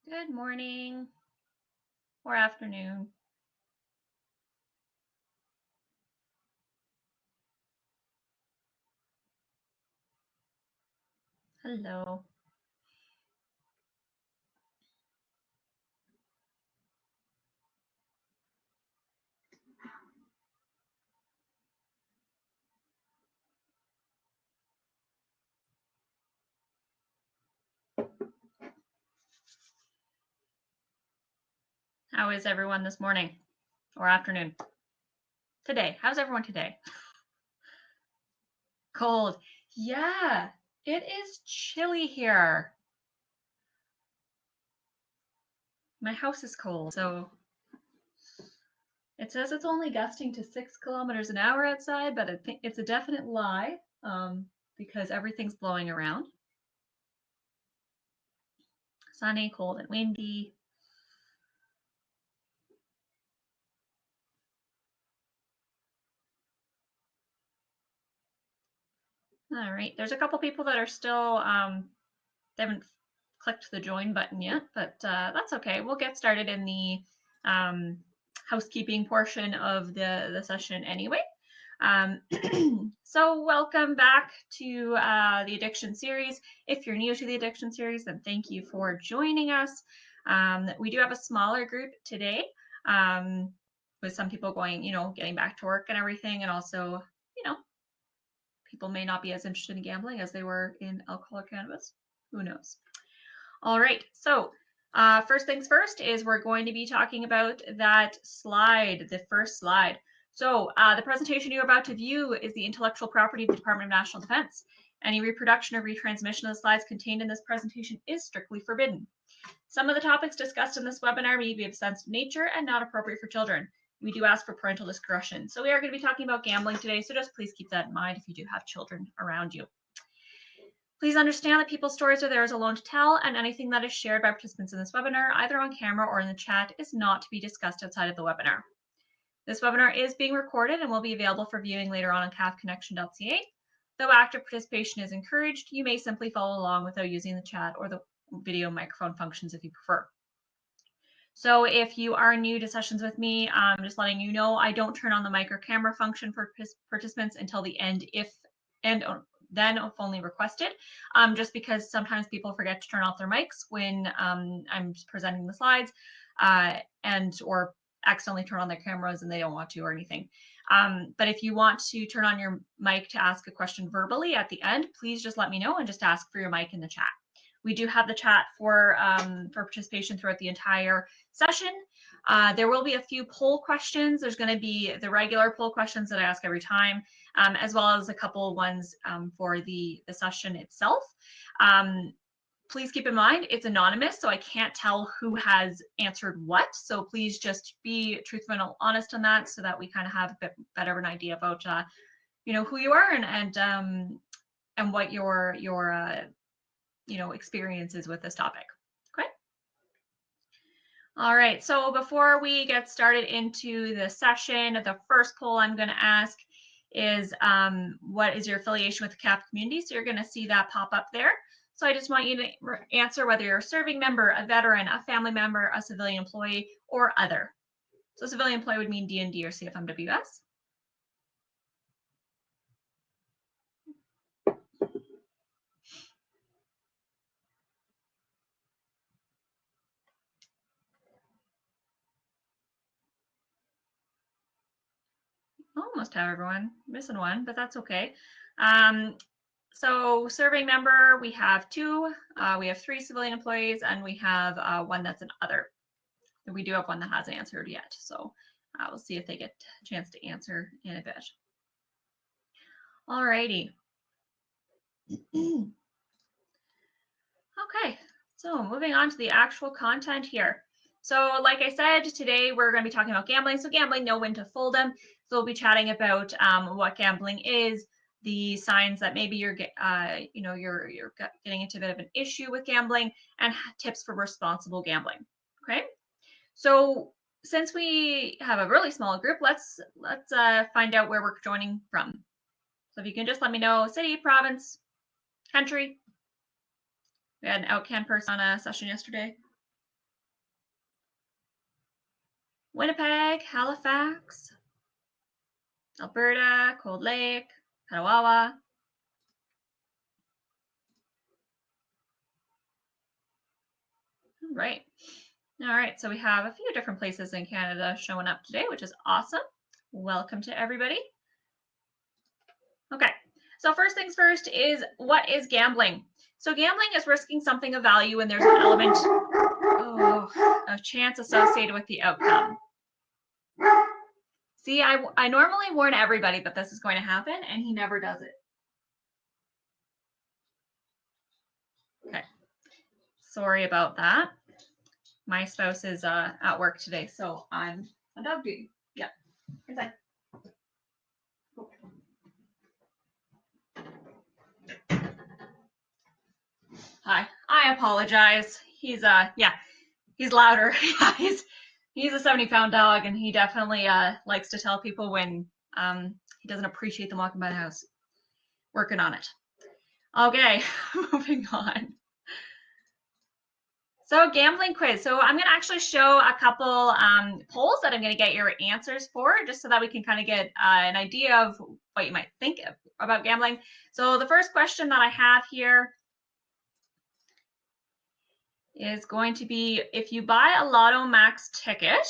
Good morning or afternoon. Hello. How is everyone this morning or afternoon? Today. How's everyone today? Cold. Yeah, it is chilly here. My house is cold, so it says it's only gusting to 6 kilometers an hour outside, but I think it's a definite lie because everything's blowing around. Sunny, cold, and windy. All right, there's a couple people that are still, they haven't clicked the join button yet, but that's okay. We'll get started in the housekeeping portion of the session anyway. So welcome back to the addiction series. If you're new to the addiction series, then thank you for joining us. We do have a smaller group today with some people going, getting back to work and everything. And also, people may not be as interested in gambling as they were in alcohol or cannabis. Who knows? All right, so first things first is we're going to be talking about that slide, the first slide. So the presentation you're about to view is the intellectual property of the Department of National Defense. Any reproduction or retransmission of the slides contained in this presentation is strictly forbidden. Some of the topics discussed in this webinar may be of sensitive nature and not appropriate for children. We do ask for parental discretion. So we are going to be talking about gambling today, so just please keep that in mind if you do have children around you. Please understand that people's stories are theirs alone to tell, and anything that is shared by participants in this webinar, either on camera or in the chat, is not to be discussed outside of the webinar. This webinar is being recorded and will be available for viewing later on cafconnection.ca. Though active participation is encouraged, you may simply follow along without using the chat or the video microphone functions if you prefer. So if you are new to sessions with me, I'm just letting you know I don't turn on the mic or camera function for participants until the end, then if only requested, just because sometimes people forget to turn off their mics when I'm presenting the slides or accidentally turn on their cameras and they don't want to or anything. But if you want to turn on your mic to ask a question verbally at the end, please just let me know and just ask for your mic in the chat. We do have the chat for participation throughout the entire session. There will be a few poll questions. There's going to be the regular poll questions that I ask every time, as well as a couple ones for the session itself. Please keep in mind it's anonymous, so I can't tell who has answered what. So please just be truthful and honest on that, so that we kind of have a bit better of an idea about who you are and what your experiences with this topic. Okay. All right, so before we get started into the session, the first poll I'm going to ask is what is your affiliation with the CAP community? So you're going to see that pop up there. So I just want you to answer whether you're a serving member, a veteran, a family member, a civilian employee, or other. So civilian employee would mean D&D or CFMWS. Almost have everyone. Missing one, but that's okay. So serving member, we have 2. We have 3 civilian employees, and we have 1 that's an other. We do have 1 that hasn't answered yet. So we'll see if they get a chance to answer in a bit. All righty. Okay, so moving on to the actual content here. So like I said, today we're going to be talking about gambling. So gambling, know when to fold them. So we'll be chatting about what gambling is, the signs that maybe you're getting into a bit of an issue with gambling, and tips for responsible gambling. Okay, so since we have a really small group, let's find out where we're joining from. So if you can just let me know city, province, country. We had an OutCan person on a session yesterday. Winnipeg, Halifax, Alberta, Cold Lake, Petawawa. Right. All right, so we have a few different places in Canada showing up today, which is awesome. Welcome to everybody. Okay, so first things first is, what is gambling? So gambling is risking something of value when there's an element of chance associated with the outcome. See, I normally warn everybody that this is going to happen, and he never does it. Okay, sorry about that. My spouse is at work today, so I'm on dog duty. Yeah, inside. Hi, I apologize. He's he's louder. He's a 70-pound dog, and he definitely likes to tell people when he doesn't appreciate them walking by the house. Working on it. Okay, moving on. So gambling quiz. So I'm going to actually show a couple polls that I'm going to get your answers for, just so that we can kind of get an idea of what you might think about gambling. So the first question that I have here is going to be, if you buy a Lotto Max ticket,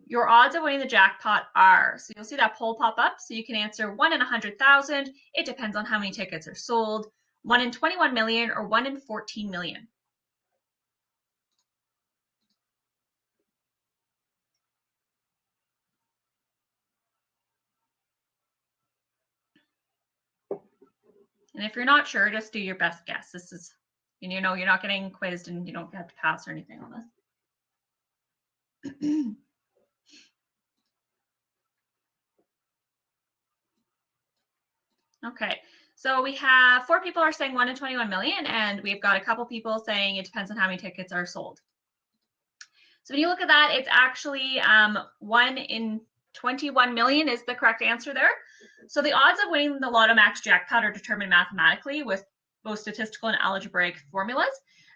your odds of winning the jackpot are, so you'll see that poll pop up, so you can answer 1 in 100,000. It depends on how many tickets are sold. 1 in 21 million or 1 in 14 million. And if you're not sure, just do your best guess. This is, and you know, you're not getting quizzed and you don't have to pass or anything on this. Okay, so we have 4 people are saying 1 in 21 million, and we've got a couple people saying it depends on how many tickets are sold. So when you look at that, it's actually 1 in 21 million is the correct answer there. So the odds of winning the Lotto Max jackpot are determined mathematically with both statistical and algebraic formulas.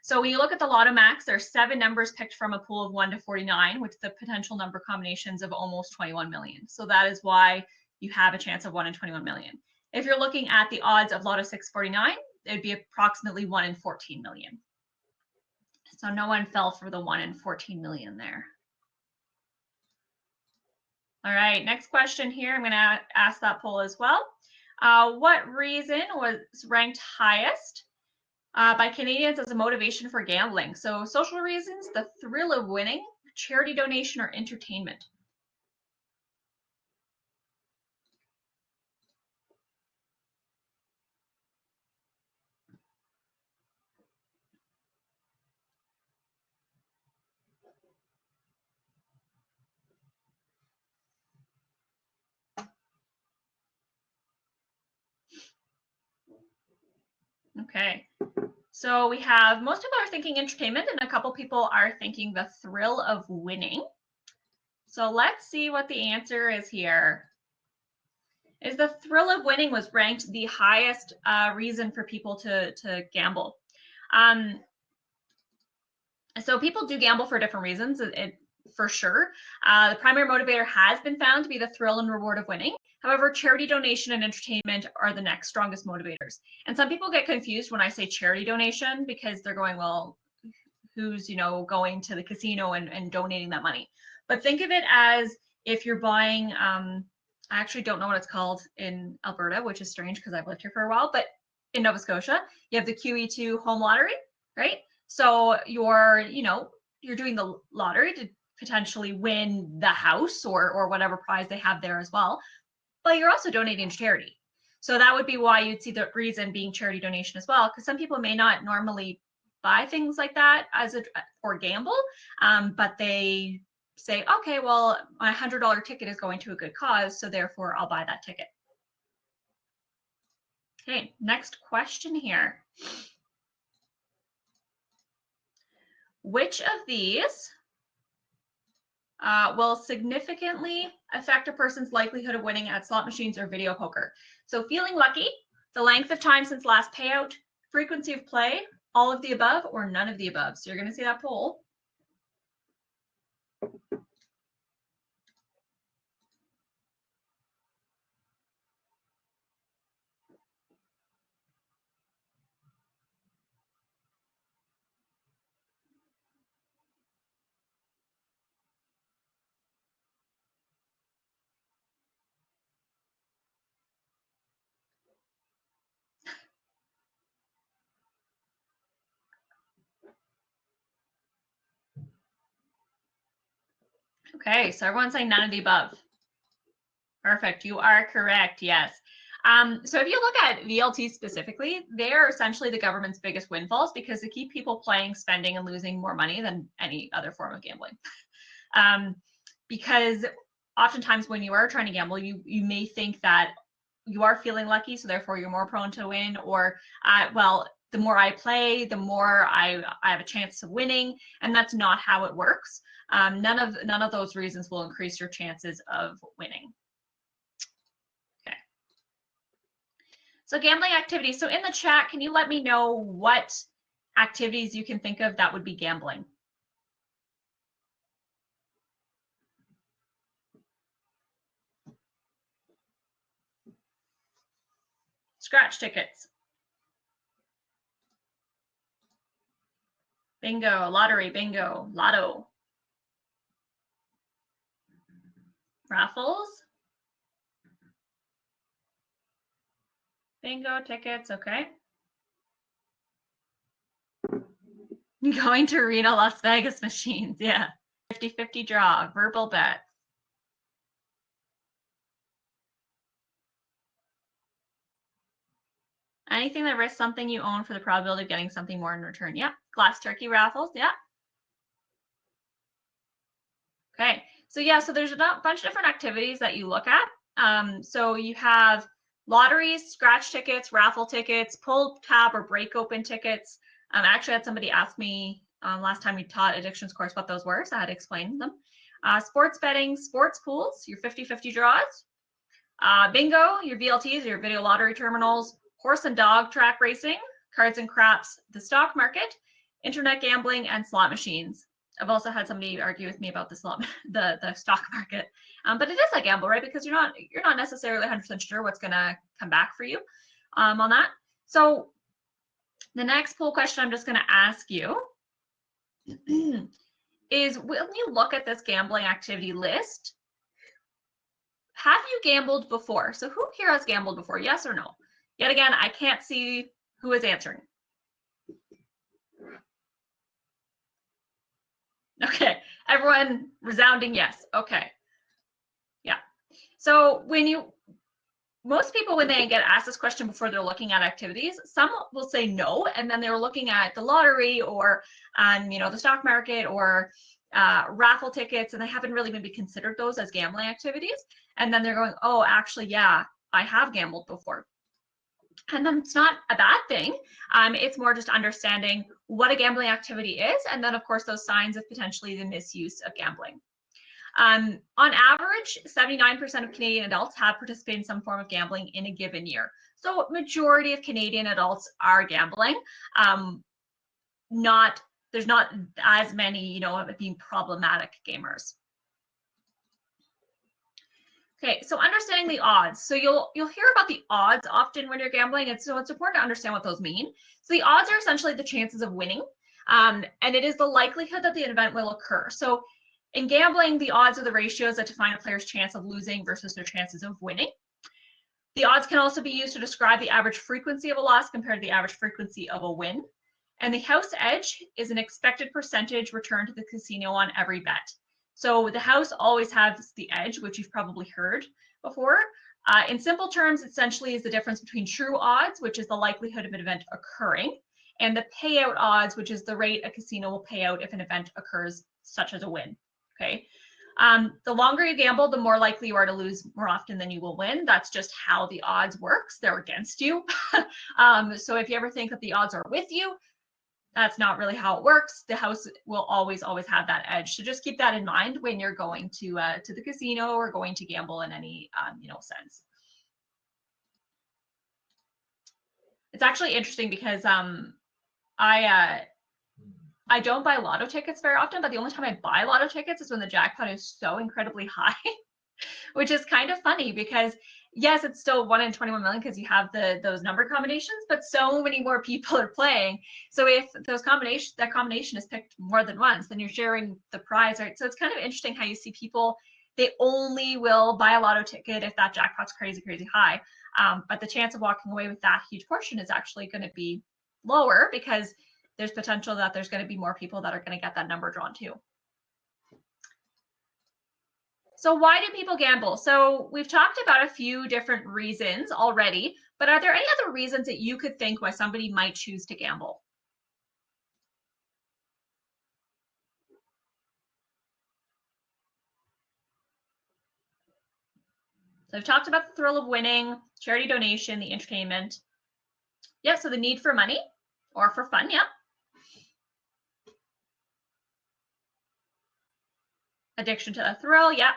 So when you look at the Lotto Max, there are 7 numbers picked from a pool of 1 to 49, with the potential number combinations of almost 21 million. So that is why you have a chance of 1 in 21 million. If you're looking at the odds of Lotto 649, it would be approximately 1 in 14 million. So no one fell for the 1 in 14 million there. All right, next question here. I'm going to ask that poll as well. What reason was ranked highest by Canadians as a motivation for gambling? So social reasons, the thrill of winning, charity donation, or entertainment. Okay, so we have, most people are thinking entertainment, and a couple people are thinking the thrill of winning. So let's see what the answer is here. Is the thrill of winning was ranked the highest reason for people to gamble. So people do gamble for different reasons, for sure. The primary motivator has been found to be the thrill and reward of winning. However, charity donation and entertainment are the next strongest motivators. And some people get confused when I say charity donation, because they're going, well, who's, you know, going to the casino and donating that money? But think of it as if you're buying, I actually don't know what it's called in Alberta, which is strange because I've lived here for a while, but in Nova Scotia, you have the QE2 home lottery, right? So you're, you know, you're doing the lottery to potentially win the house or whatever prize they have there as well, but you're also donating to charity. So that would be why you'd see the reason being charity donation as well, because some people may not normally buy things like that as a or gamble, but they say, okay, well, my $100 ticket is going to a good cause, so therefore I'll buy that ticket. Okay, next question here. Which of these will significantly affect a person's likelihood of winning at slot machines or video poker? So feeling lucky, the length of time since last payout, frequency of play, all of the above, or none of the above. So you're going to see that poll. Okay, so everyone's saying none of the above. Perfect. You are correct. Yes. So if you look at VLT specifically, they're essentially the government's biggest windfalls because they keep people playing, spending, and losing more money than any other form of gambling. Because oftentimes when you are trying to gamble, you may think that you are feeling lucky, so therefore you're more prone to win, or well, the more I play, the more I have a chance of winning, and that's not how it works. None of those reasons will increase your chances of winning. Okay. So gambling activities. So in the chat, can you let me know what activities you can think of that would be gambling? Scratch tickets. Bingo, lottery, bingo, lotto. Raffles. Bingo, tickets, okay. Going to arena Las Vegas machines, yeah. 50-50 draw, verbal bet. Anything that risks something you own for the probability of getting something more in return. Yeah. Glass turkey raffles, yeah. Okay, so yeah, so there's a bunch of different activities that you look at. So you have lotteries, scratch tickets, raffle tickets, pull tab or break open tickets. I actually had somebody ask me last time we taught addictions course what those were, so I had to explain them. Sports betting, sports pools, your 50-50 draws. Bingo, your VLTs, your video lottery terminals, horse and dog track racing, cards and craps, the stock market, internet gambling, and slot machines. I've also had somebody argue with me about the stock market, but it is a gamble, right? Because you're not necessarily 100% sure what's going to come back for you on that. So the next poll question I'm just going to ask you is, when you look at this gambling activity list, have you gambled before? So who here has gambled before? Yes or no? Yet again, I can't see who is answering. Okay, everyone resounding yes. Okay. Yeah. So most people, when they get asked this question before they're looking at activities, some will say no, and then they're looking at the lottery or the stock market or raffle tickets, and they haven't really maybe considered those as gambling activities. And then they're going, oh, actually, yeah, I have gambled before. And then it's not a bad thing. It's more just understanding what a gambling activity is, and then of course those signs of potentially the misuse of gambling. On average, 79% of Canadian adults have participated in some form of gambling in a given year. So majority of Canadian adults are gambling. There's not as many, of being problematic gamers. Okay, so understanding the odds. So you'll hear about the odds often when you're gambling, and so it's important to understand what those mean. So the odds are essentially the chances of winning, and it is the likelihood that the event will occur. So in gambling, the odds are the ratios that define a player's chance of losing versus their chances of winning. The odds can also be used to describe the average frequency of a loss compared to the average frequency of a win. And the house edge is an expected percentage return to the casino on every bet. So the house always has the edge, which you've probably heard before. In simple terms, essentially is the difference between true odds, which is the likelihood of an event occurring, and the payout odds, which is the rate a casino will pay out if an event occurs, such as a win. Okay. The longer you gamble, the more likely you are to lose more often than you will win. That's just how the odds works. They're against you. So if you ever think that the odds are with you, that's not really how it works. The house will always have that edge. So just keep that in mind when you're going to the casino or going to gamble in any sense. It's actually interesting because I don't buy lotto tickets very often, but the only time I buy lotto tickets is when the jackpot is so incredibly high, which is kind of funny because yes, it's still 1 in 21 million because you have those number combinations, but so many more people are playing. So if that combination is picked more than once, then you're sharing the prize, right? So it's kind of interesting how you see people, they only will buy a lotto ticket if that jackpot's crazy, crazy high. But the chance of walking away with that huge portion is actually going to be lower because there's potential that there's going to be more people that are going to get that number drawn too. So why do people gamble? So we've talked about a few different reasons already, but are there any other reasons that you could think why somebody might choose to gamble? So I've talked about the thrill of winning, charity donation, the entertainment. Yeah, so the need for money or for fun, yeah. Addiction to the thrill, yeah.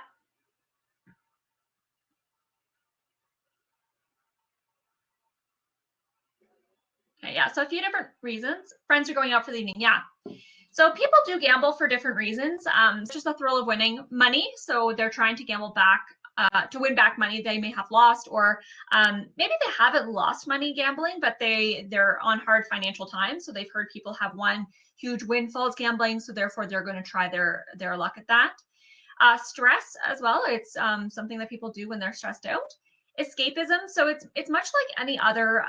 Okay, yeah, so a few different reasons. Friends are going out for the evening, yeah. So people do gamble for different reasons. It's just the thrill of winning money. So they're trying to gamble back to win back money they may have lost, or maybe they haven't lost money gambling, but they're on hard financial times. So they've heard people have won huge windfalls gambling, so therefore they're going to try their luck at that. Stress as well. It's something that people do when they're stressed out. Escapism. So it's much like any other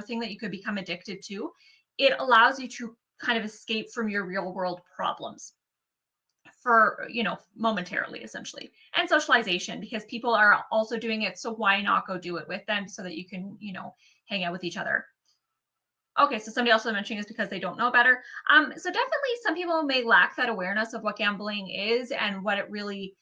thing that you could become addicted to. It allows you to kind of escape from your real world problems for momentarily, essentially. And socialization, because people are also doing it, so why not go do it with them so that you can hang out with each other. Okay, so somebody also mentioning is because they don't know better. So definitely some people may lack that awareness of what gambling is and what it really,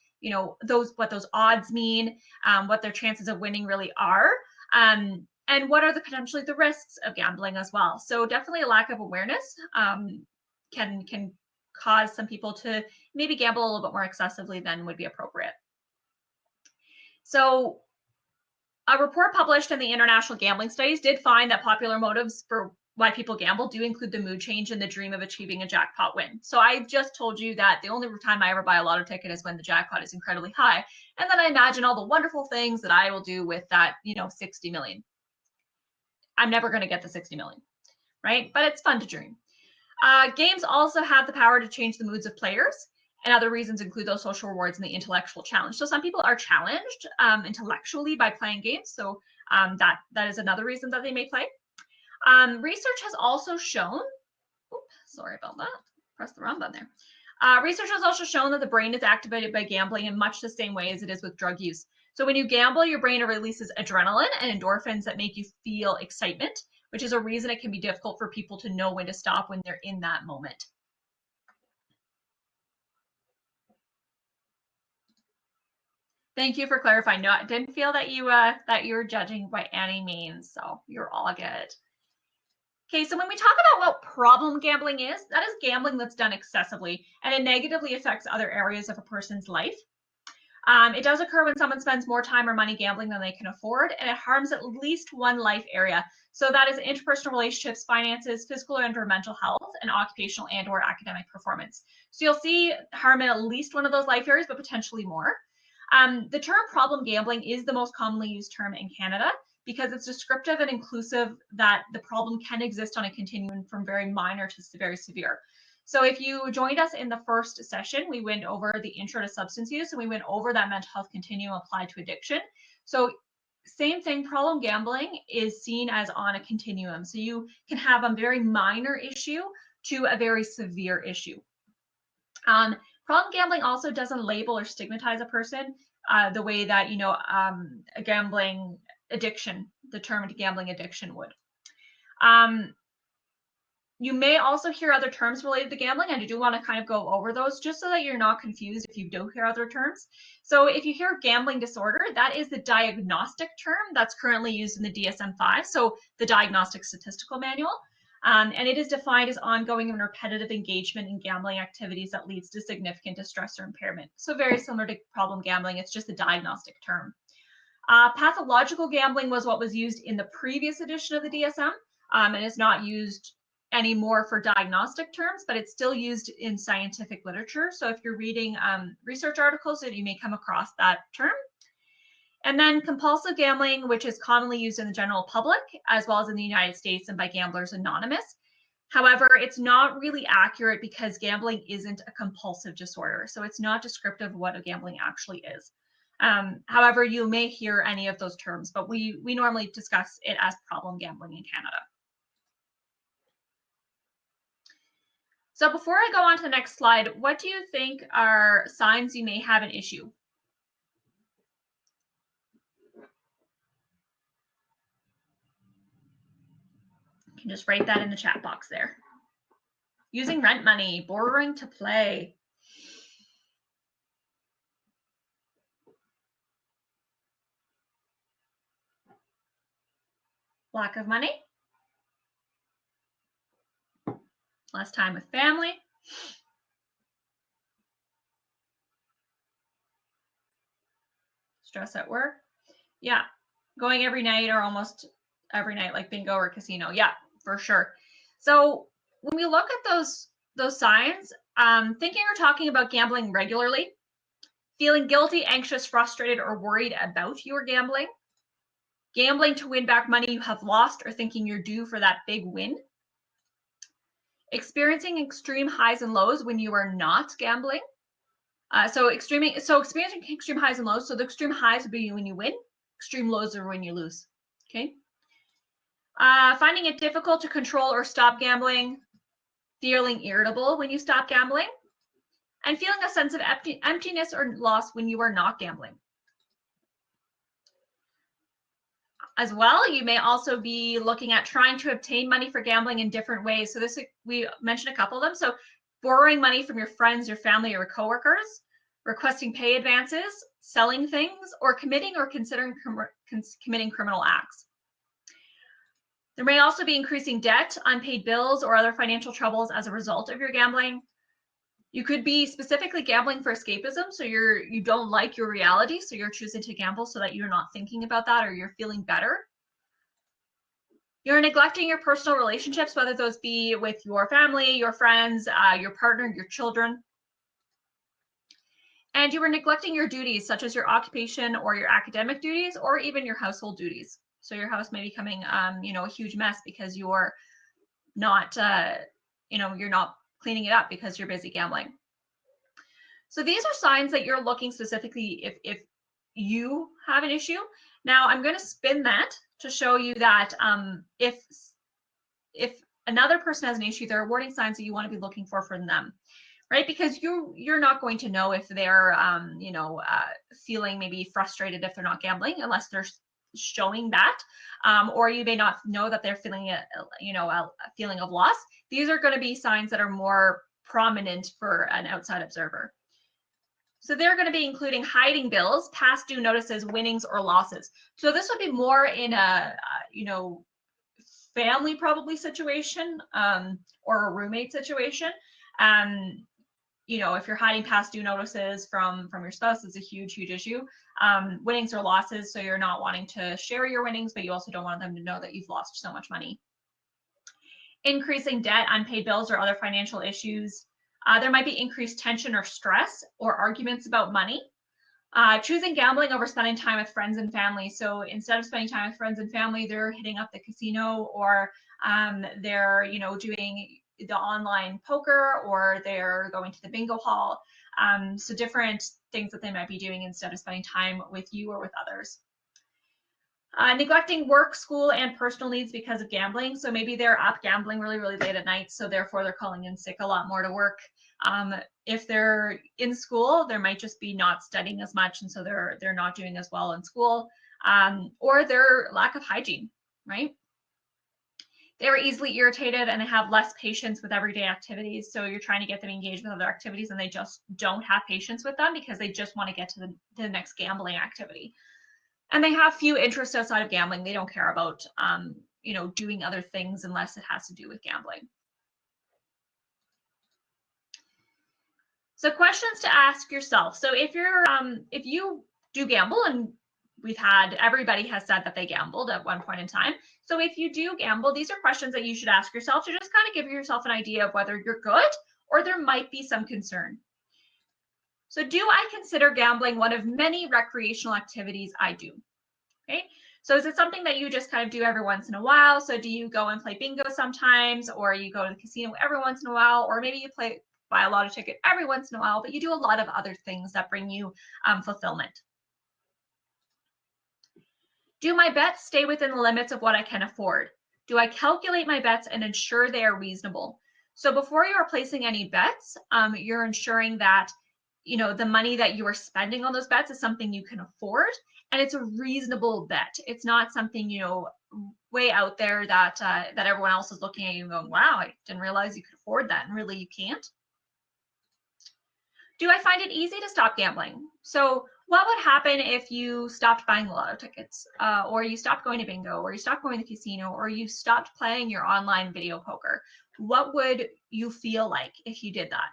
what those odds mean, what their chances of winning really are, and what are potentially the risks of gambling as well. So definitely a lack of awareness can cause some people to maybe gamble a little bit more excessively than would be appropriate. So a report published in the International Gambling Studies did find that popular motives for why people gamble do include the mood change and the dream of achieving a jackpot win. So I just told you that the only time I ever buy a lotto ticket is when the jackpot is incredibly high. And then I imagine all the wonderful things that I will do with that, 60 million. I'm never going to get the 60 million, right? But it's fun to dream. Games also have the power to change the moods of players. And other reasons include those social rewards and the intellectual challenge. So some people are challenged intellectually by playing games. So that is another reason that they may play. Research has also shown, sorry about that, press the wrong button there. Research has also shown that the brain is activated by gambling in much the same way as it is with drug use. So when you gamble, your brain releases adrenaline and endorphins that make you feel excitement, which is a reason it can be difficult for people to know when to stop when they're in that moment. Thank you for clarifying. No, I didn't feel that you were judging by any means, so you're all good. Okay, so when we talk about what problem gambling is, that is gambling that's done excessively, and it negatively affects other areas of a person's life. It does occur when someone spends more time or money gambling than they can afford, and it harms at least one life area. So that is interpersonal relationships, finances, physical and or mental health, and occupational and or academic performance. So you'll see harm in at least one of those life areas, but potentially more. The term problem gambling is the most commonly used term in Canada because it's descriptive and inclusive that the problem can exist on a continuum from very minor to very severe. So if you joined us in the first session, we went over the intro to substance use and we went over that mental health continuum applied to addiction. So same thing, problem gambling is seen as on a continuum. So you can have a very minor issue to a very severe issue. Problem gambling also doesn't label or stigmatize a person the way that a gambling addiction, the term gambling addiction would. You may also hear other terms related to gambling, and I do want to kind of go over those just so that you're not confused if you do hear other terms. So if you hear gambling disorder, that is the diagnostic term that's currently used in the DSM-5, so the Diagnostic Statistical Manual. And it is defined as ongoing and repetitive engagement in gambling activities that leads to significant distress or impairment. So very similar to problem gambling, it's just a diagnostic term. Pathological gambling was what was used in the previous edition of the DSM, and is not used anymore for diagnostic terms, but it's still used in scientific literature. So if you're reading research articles, you may come across that term. And then compulsive gambling, which is commonly used in the general public, as well as in the United States and by Gamblers Anonymous. However, it's not really accurate because gambling isn't a compulsive disorder. So it's not descriptive of what a gambling actually is. However, you may hear any of those terms, but we normally discuss it as problem gambling in Canada. So before I go on to the next slide, what do you think are signs you may have an issue? can just write that in the chat box there. Using rent money, borrowing to play. Lack of money. Less time with family. Stress at work. Yeah. Going every night or almost every night, like bingo or casino. Yeah, for sure. So when we look at those signs, thinking or talking about gambling regularly, feeling guilty, anxious, frustrated, or worried about your gambling, gambling to win back money you have lost or thinking you're due for that big win, experiencing extreme highs and lows when you are not gambling. So experiencing extreme highs and lows. So the extreme highs would be when you win, extreme lows are when you lose. Okay. Finding it difficult to control or stop gambling, feeling irritable when you stop gambling, and feeling a sense of emptiness or loss when you are not gambling. As well, you may also be looking at trying to obtain money for gambling in different ways. So this, we mentioned a couple of them. So borrowing money from your friends, your family, or coworkers, requesting pay advances, selling things, or committing or considering committing criminal acts. There may also be increasing debt, unpaid bills, or other financial troubles as a result of your gambling. You could be specifically gambling for escapism, so you don't like your reality, so you're choosing to gamble so that you're not thinking about that or you're feeling better. You're neglecting your personal relationships, whether those be with your family, your friends, your partner, your children. And you are neglecting your duties, such as your occupation or your academic duties, or even your household duties. So your house may be becoming, a huge mess because you're not, you're not cleaning it up because you're busy gambling. So these are signs that you're looking specifically if you have an issue. Now I'm going to spin that to show you that if another person has an issue, there are warning signs that you want to be looking for them, right? Because you're not going to know if they're feeling maybe frustrated if they're not gambling unless they're showing that, or you may not know that they're feeling a feeling of loss. These are going to be signs that are more prominent for an outside observer. So they're going to be including hiding bills, past due notices, winnings, or losses. So this would be more in a, family probably situation, or a roommate situation. If you're hiding past due notices from your spouse, it's a huge issue. Winnings or losses, so you're not wanting to share your winnings, but you also don't want them to know that you've lost so much money. Increasing debt, unpaid bills, or other financial issues. There might be increased tension or stress or arguments about money. Choosing gambling over spending time with friends and family. So instead of spending time with friends and family, they're hitting up the casino, or they're doing the online poker, or they're going to the bingo hall. So different things that they might be doing instead of spending time with you or with others. Neglecting work, school, and personal needs because of gambling. So maybe they're up gambling really, really late at night, so therefore they're calling in sick a lot more to work. If they're in school, there might just be not studying as much, and so they're not doing as well in school, or their lack of hygiene, right? They're easily irritated and they have less patience with everyday activities. So you're trying to get them engaged with other activities and they just don't have patience with them because they just want to get to the next gambling activity. And they have few interests outside of gambling. They don't care about, doing other things unless it has to do with gambling. So questions to ask yourself. So if you do gamble, and everybody has said that they gambled at one point in time. So if you do gamble, these are questions that you should ask yourself to just kind of give yourself an idea of whether you're good or there might be some concern. So do I consider gambling one of many recreational activities I do? Okay. So is it something that you just kind of do every once in a while? So do you go and play bingo sometimes, or you go to the casino every once in a while, or maybe you buy a lotto ticket every once in a while, but you do a lot of other things that bring you fulfillment? Do my bets stay within the limits of what I can afford? Do I calculate my bets and ensure they are reasonable? So before you are placing any bets, you're ensuring that the money that you are spending on those bets is something you can afford, and it's a reasonable bet. It's not something way out there that that everyone else is looking at you and going, wow, I didn't realize you could afford that, and really you can't. Do I find it easy to stop gambling? So what would happen if you stopped buying the lotto tickets, or you stopped going to bingo, or you stopped going to the casino, or you stopped playing your online video poker? What would you feel like if you did that?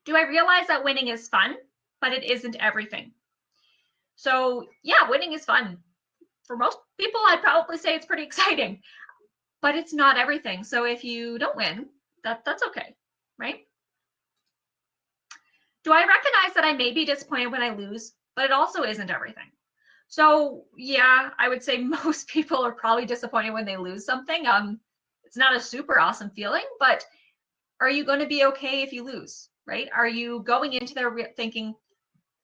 Do I realize that winning is fun, but it isn't everything? So yeah, winning is fun. For most people, I'd probably say it's pretty exciting, but it's not everything. So if you don't win, that's okay, right? Do I recognize that I may be disappointed when I lose, but it also isn't everything? So yeah, I would say most people are probably disappointed when they lose something. It's not a super awesome feeling, but are you going to be okay if you lose, right? Are you going into there thinking,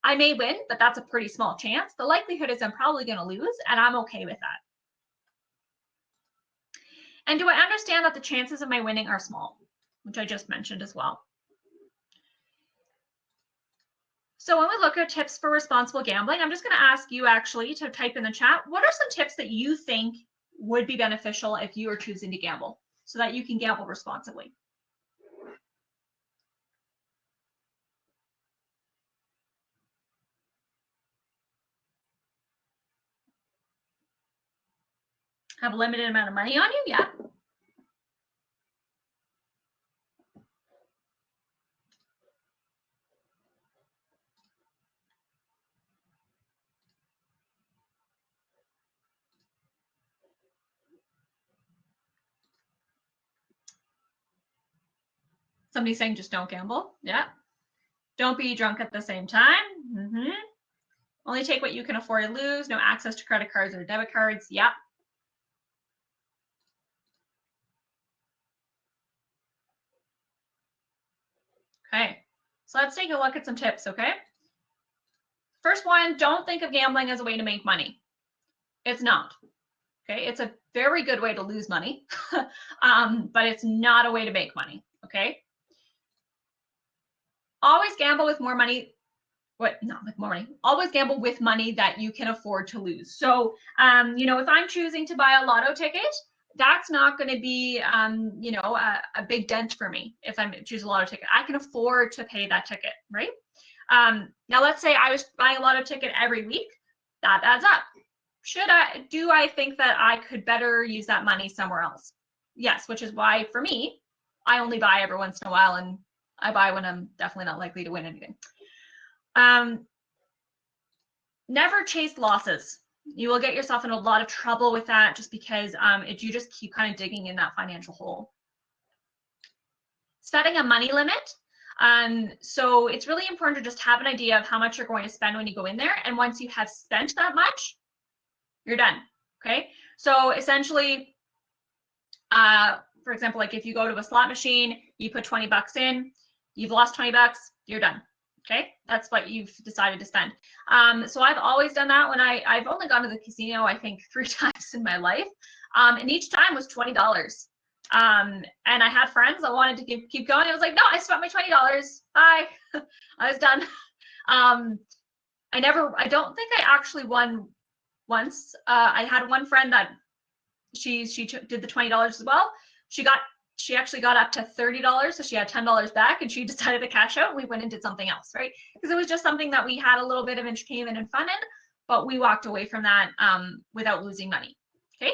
I may win, but that's a pretty small chance. The likelihood is I'm probably going to lose, and I'm okay with that. And do I understand that the chances of my winning are small, which I just mentioned as well? So when we look at tips for responsible gambling, I'm just going to ask you actually to type in the chat, what are some tips that you think would be beneficial if you are choosing to gamble so that you can gamble responsibly? Have a limited amount of money on you? Yeah. Somebody's saying just don't gamble. Yeah. Don't be drunk at the same time. Mm-hmm. Only take what you can afford to lose. No access to credit cards or debit cards. Yep. Okay. So let's take a look at some tips, okay? First one, don't think of gambling as a way to make money. It's not. Okay. It's a very good way to lose money, but it's not a way to make money. Okay. Always gamble with more money. Not with more money. Always gamble with money that you can afford to lose. So, if I'm choosing to buy a lotto ticket, that's not going to be, a big dent for me if I choose a lotto ticket. I can afford to pay that ticket, right? Now, let's say I was buying a lotto ticket every week. That adds up. Do I think that I could better use that money somewhere else? Yes, which is why for me, I only buy every once in a while, and I buy when I'm definitely not likely to win anything. Never chase losses. You will get yourself in a lot of trouble with that just because you just keep kind of digging in that financial hole. Setting a money limit. So it's really important to just have an idea of how much you're going to spend when you go in there. And once you have spent that much, you're done. Okay. So essentially, for example, like if you go to a slot machine, you put 20 bucks in, you've lost 20 bucks, you're done. Okay, that's what you've decided to spend. So I've always done that when I've only gone to the casino, I think 3 times in my life. And each time was $20. And I had friends that wanted to keep going. I was like, no, I spent my $20. Bye. I was done. I don't think I actually won once. I had one friend that she did the $20 as well. She actually got up to $30, so she had $10 back, and she decided to cash out, and we went and did something else, right? Because it was just something that we had a little bit of entertainment and fun in, but we walked away from that without losing money, okay?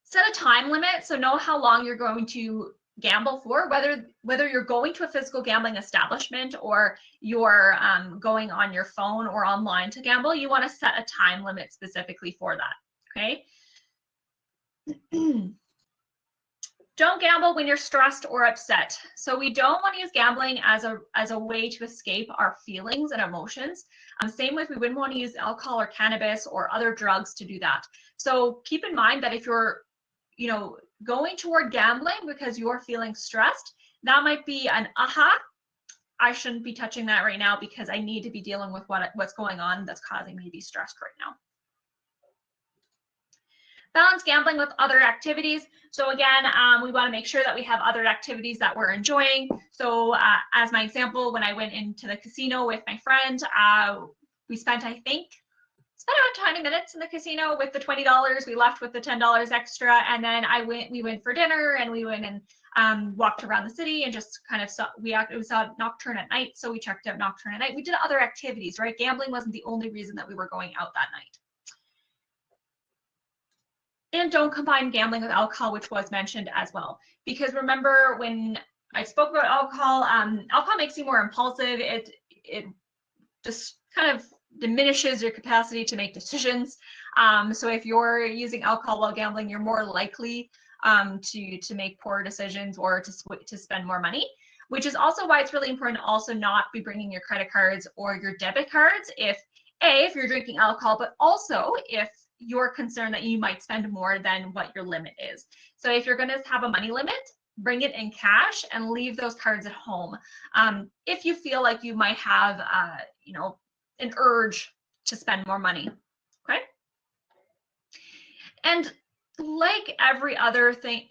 Set a time limit, so know how long you're going to gamble for, whether you're going to a physical gambling establishment or you're going on your phone or online to gamble. You want to set a time limit specifically for that, okay? Don't gamble when you're stressed or upset. So we don't want to use gambling as a way to escape our feelings and emotions. Same with, we wouldn't want to use alcohol or cannabis or other drugs to do that. So keep in mind that if you're, going toward gambling because you're feeling stressed, that might be an aha. I shouldn't be touching that right now because I need to be dealing with what's going on that's causing me to be stressed right now. Balance gambling with other activities. So again, we want to make sure that we have other activities that we're enjoying. So as my example, when I went into the casino with my friend, we spent, I think, spent about 20 minutes in the casino with the $20. We left with the $10 extra, and then we went for dinner, and we went and walked around the city and just kind of it was a Nocturne at night, so we checked out Nocturne at night. We did other activities, right? Gambling wasn't the only reason that we were going out that night. And don't combine gambling with alcohol, which was mentioned as well. Because remember when I spoke about alcohol, alcohol makes you more impulsive. It just kind of diminishes your capacity to make decisions. So if you're using alcohol while gambling, you're more likely to make poor decisions or to spend more money, which is also why it's really important to also not be bringing your credit cards or your debit cards if you're drinking alcohol, but also if you're concerned that you might spend more than what your limit is. So if you're going to have a money limit, bring it in cash and leave those cards at home. If you feel like you might have, an urge to spend more money, okay? And like every other thing,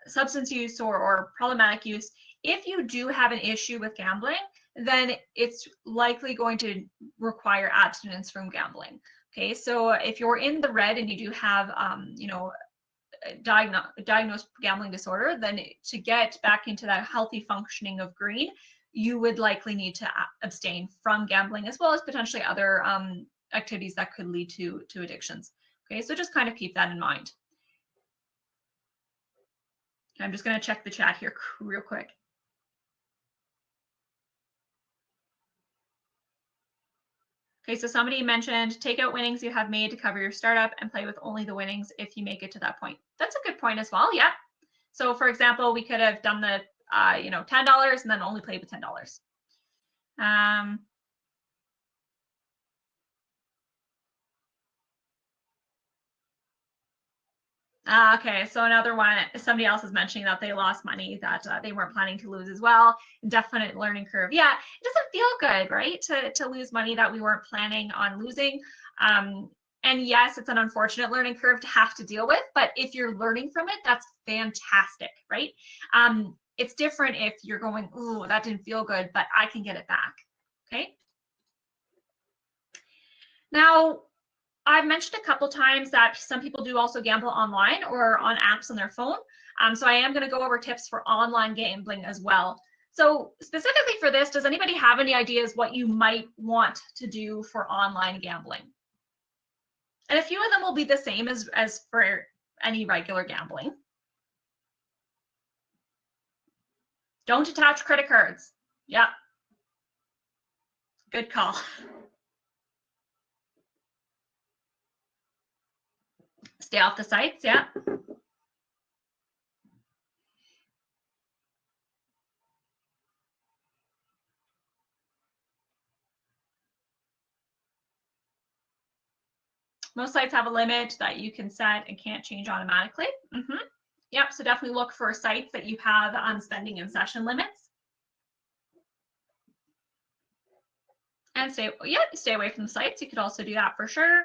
substance use or problematic use, if you do have an issue with gambling, then it's likely going to require abstinence from gambling. Okay, so if you're in the red and you do have, diagnosed gambling disorder, then to get back into that healthy functioning of green, you would likely need to abstain from gambling as well as potentially other activities that could lead to addictions. Okay, so just kind of keep that in mind. I'm just going to check the chat here real quick. Okay, so somebody mentioned take out winnings you have made to cover your startup and play with only the winnings if you make it to that point. That's a good point as well. Yeah. So for example, we could have done the $10 and then only played with $10. Okay, so another one, somebody else is mentioning that they lost money that they weren't planning to lose as well. Definite learning curve. Yeah, it doesn't feel good, right? To lose money that we weren't planning on losing. And yes, it's an unfortunate learning curve to have to deal with, but if you're learning from it, that's fantastic, right? It's different if you're going, ooh, that didn't feel good, but I can get it back, okay? Now, I've mentioned a couple times that some people do also gamble online or on apps on their phone. So I am going to go over tips for online gambling as well. So specifically for this, does anybody have any ideas what you might want to do for online gambling? And a few of them will be the same as for any regular gambling. Don't attach credit cards. Yep. Good call. Stay off the sites. Yeah. Most sites have a limit that you can set and can't change automatically. Yep, so definitely look for sites that you have spending and session limits. And stay away from the sites. You could also do that for sure.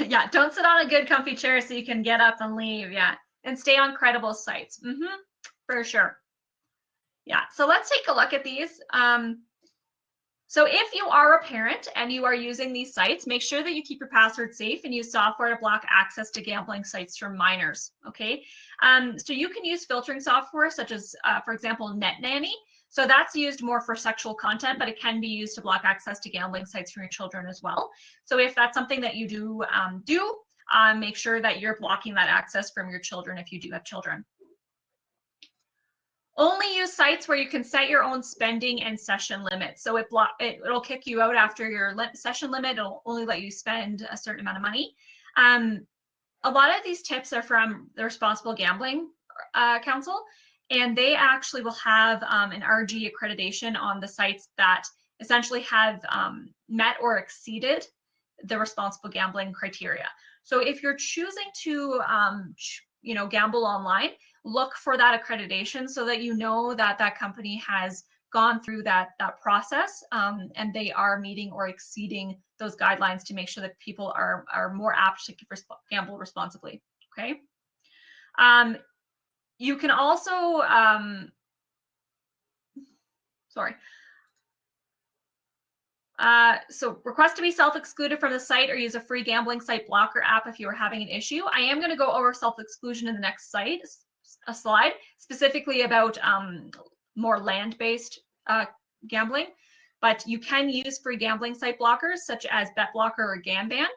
Yeah, don't sit on a good comfy chair so you can get up and leave. Yeah, and stay on credible sites. For sure. Yeah, so let's take a look at these. So if you are a parent and you are using these sites, make sure that you keep your password safe and use software to block access to gambling sites from minors, okay? So you can use filtering software such as, for example, NetNanny. So that's used more for sexual content, but it can be used to block access to gambling sites from your children as well. So if that's something that you do, make sure that you're blocking that access from your children if you do have children. Only use sites where you can set your own spending and session limits. So it'll kick you out after your session limit. It'll only let you spend a certain amount of money. A lot of these tips are from the Responsible Gambling Council, and they actually will have an RG accreditation on the sites that essentially have met or exceeded the responsible gambling criteria. So if you're choosing to gamble online, look for that accreditation so that you know that that company has gone through that process and they are meeting or exceeding those guidelines to make sure that people are more apt to gamble responsibly. Okay. you can also, sorry. So request to be self-excluded from the site or use a free gambling site blocker app if you are having an issue. I am going to go over self-exclusion in the next slide, specifically about more land-based gambling. But you can use free gambling site blockers such as BetBlocker or Gamban.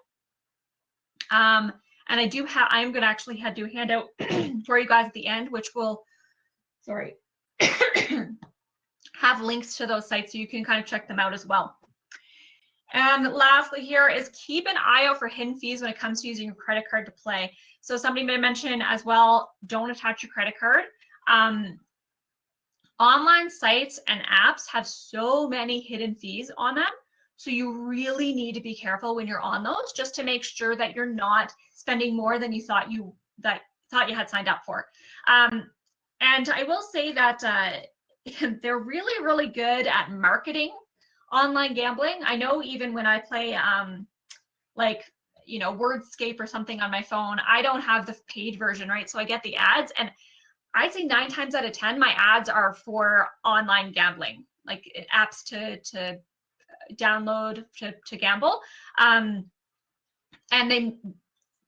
And I'm going to actually do a handout for you guys at the end, which will, sorry, have links to those sites so you can kind of check them out as well. And lastly here is keep an eye out for hidden fees when it comes to using your credit card to play. So somebody may mention as well, don't attach your credit card. Online sites and apps have so many hidden fees on them. So you really need to be careful when you're on those, just to make sure that you're not spending more than you thought you had signed up for. And I will say that they're really, really good at marketing online gambling. I know even when I play like, you know, Wordscape or something on my phone, I don't have the paid version, right? So I get the ads, and I'd say 9 times out of 10, my ads are for online gambling, like apps to download to gamble. And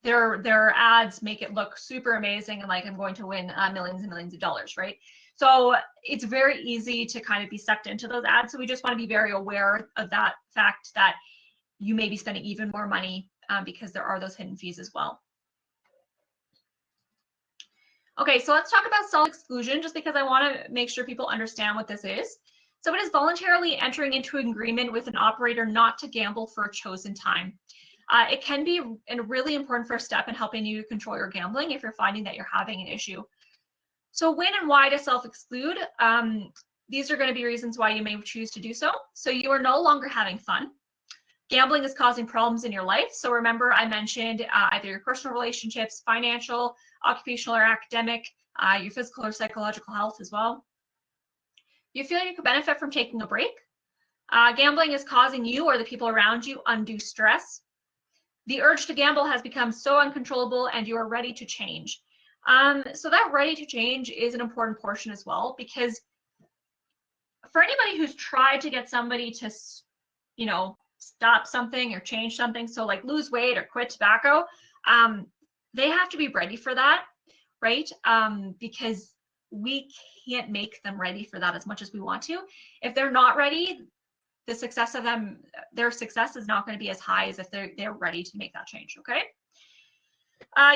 their ads make it look super amazing and like I'm going to win millions and millions of dollars, right? So it's very easy to kind of be sucked into those ads. So we just want to be very aware of that fact that you may be spending even more money because there are those hidden fees as well. Okay, so let's talk about self-exclusion, just because I want to make sure people understand what this is. So it is voluntarily entering into an agreement with an operator not to gamble for a chosen time. It can be a really important first step in helping you control your gambling if you're finding that you're having an issue. So when and why to self-exclude? These are going to be reasons why you may choose to do so. So you are no longer having fun. Gambling is causing problems in your life. So remember, I mentioned either your personal relationships, financial, occupational, or academic, your physical or psychological health as well. You feel you could benefit from taking a break. Gambling is causing you or the people around you undue stress. The urge to gamble has become so uncontrollable and you are ready to change. So that ready to change is an important portion as well, because for anybody who's tried to get somebody to, you know, stop something or change something, so like lose weight or quit tobacco, they have to be ready for that, right? Because we can't make them ready for that as much as we want to. If they're not ready, the success of them, their success is not going to be as high as if they're ready to make that change, okay?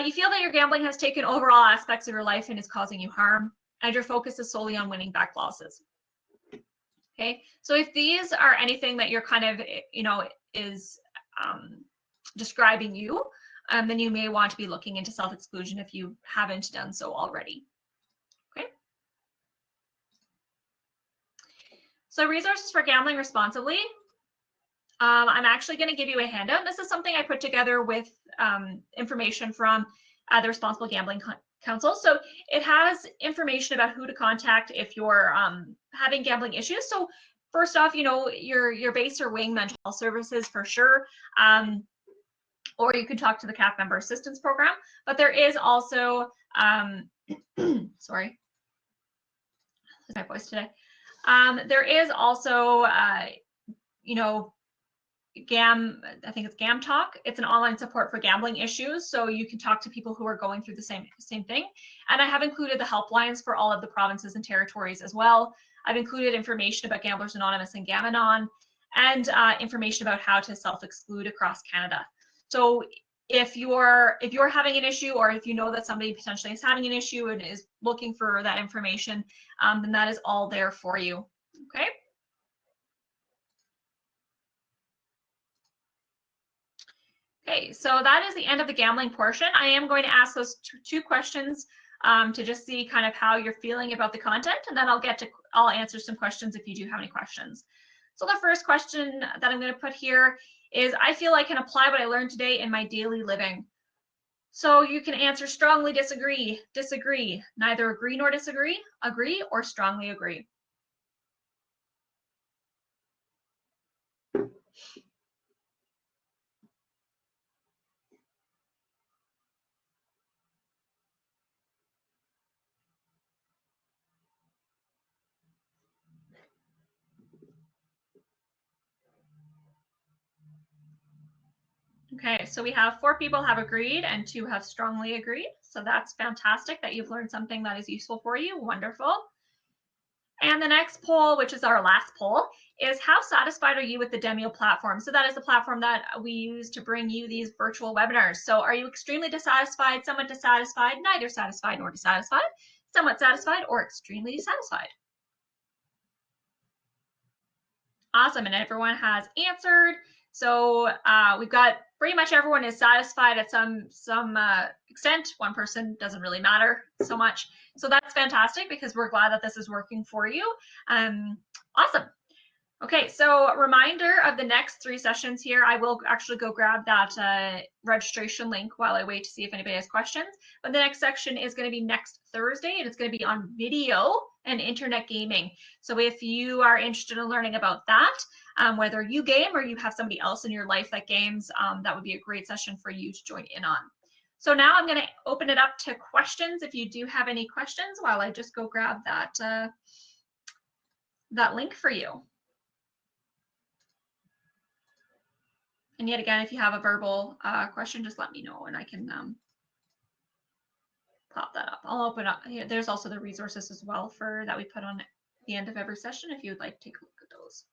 You feel that your gambling has taken over all aspects of your life and is causing you harm, and your focus is solely on winning back losses. Okay, so if these are anything that you're kind of, you know, is describing you, then you may want to be looking into self-exclusion if you haven't done so already. Okay. So resources for gambling responsibly. I'm actually going to give you a handout. This is something I put together with information from the Responsible Gambling Council. So it has information about who to contact if you're having gambling issues. So first off, you know, your base or wing mental health services for sure. Or you can talk to the CAF Member Assistance Program. But there is also, sorry, my voice today. There is also, you know, I think it's GAM Talk. It's an online support for gambling issues. So you can talk to people who are going through the same thing. And I have included the helplines for all of the provinces and territories as well. I've included information about Gamblers Anonymous and Gam-Anon, and information about how to self-exclude across Canada. So if you're having an issue, or if you know that somebody potentially is having an issue and is looking for that information, then that is all there for you. Okay. Okay, so that is the end of the gambling portion. I am going to ask those two questions to just see kind of how you're feeling about the content, and then I'll answer some questions if you do have any questions. So the first question that I'm going to put here is, I feel I can apply what I learned today in my daily living. So you can answer strongly disagree, disagree, neither agree nor disagree, agree, or strongly agree. Okay, so we have 4 people have agreed and 2 have strongly agreed. So that's fantastic that you've learned something that is useful for you. Wonderful. And the next poll, which is our last poll, is how satisfied are you with the Demio platform? So that is the platform that we use to bring you these virtual webinars. So are you extremely dissatisfied, somewhat dissatisfied, neither satisfied nor dissatisfied, somewhat satisfied, or extremely dissatisfied? Awesome, and everyone has answered. So we've got pretty much everyone is satisfied at some extent. One person doesn't really matter so much. So that's fantastic because we're glad that this is working for you. Awesome. Okay, so reminder of the next 3 sessions here. I will actually go grab that registration link while I wait to see if anybody has questions. But the next section is going to be next Thursday, and it's going to be on video and internet gaming. So if you are interested in learning about that, whether you game or you have somebody else in your life that games, that would be a great session for you to join in on. So now I'm going to open it up to questions. If you do have any questions, while I just go grab that link for you. And yet again, if you have a verbal question, just let me know and I can pop that up. I'll open up here. There's also the resources as well for that we put on the end of every session if you would like to take a look at those.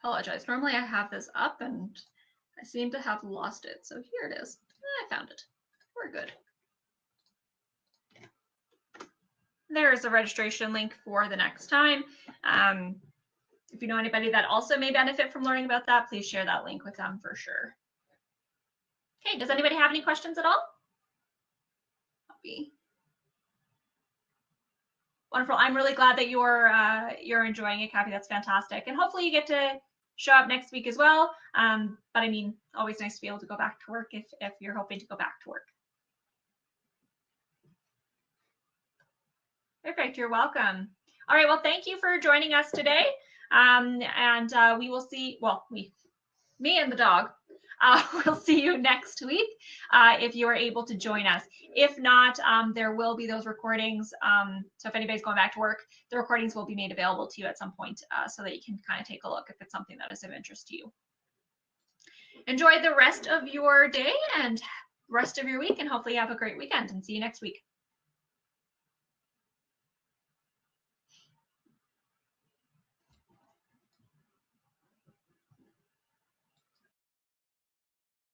Apologize. Normally I have this up and I seem to have lost it. So here it is. I found it. We're good. There's a registration link for the next time. If you know anybody that also may benefit from learning about that, please share that link with them for sure. Okay, does anybody have any questions at all? Wonderful. I'm really glad that you're enjoying it, Kathy. That's fantastic. And hopefully you get to show up next week as well. But I mean, always nice to be able to go back to work if you're hoping to go back to work. Perfect. You're welcome. All right. Well, thank you for joining us today. We will see, well, me and the dog, we'll see you next week if you are able to join us. If not, there will be those recordings. So if anybody's going back to work, the recordings will be made available to you at some point so that you can kind of take a look if it's something that is of interest to you. Enjoy the rest of your day and rest of your week, and hopefully you have a great weekend, and see you next week.